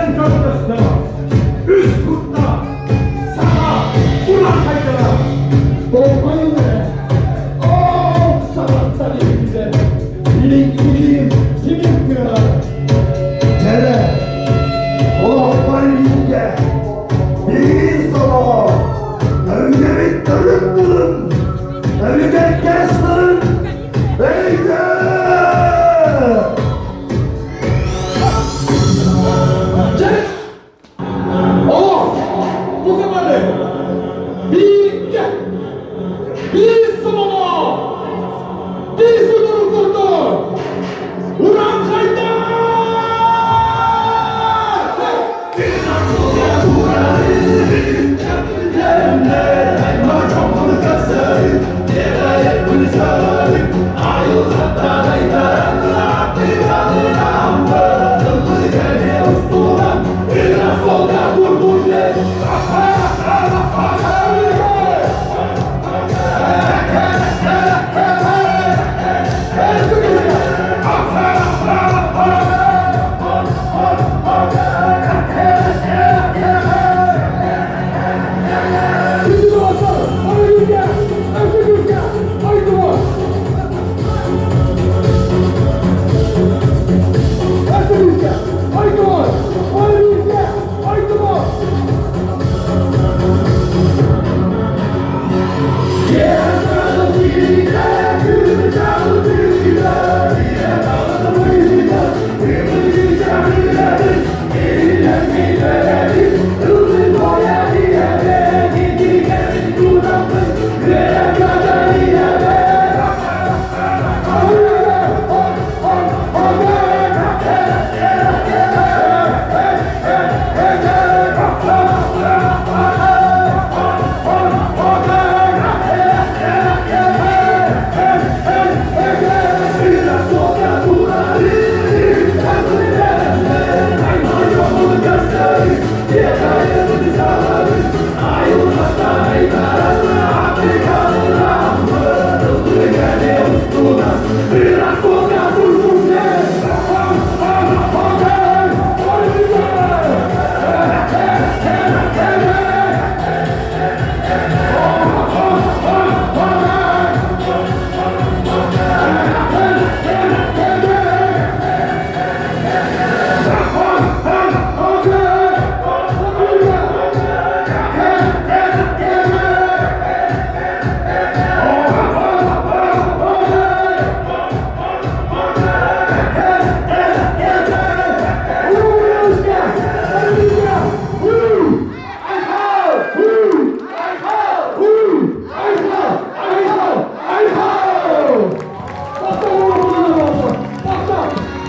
Sen köftesi devam. Üst kurtla. Sana. Ulan kaydına. Dolmayın be! Of sabahtan elinde! Bileyim, kimin kırar? Nere? Dolaplar iyice. Bir sabah. Önce bir dönüp önce kestin. Beyde! Çek! Oh! Bu kadarı! Bir gel! Bir sımama! Bir sınırı kurdu! Ulan kayda! Solda dur dur.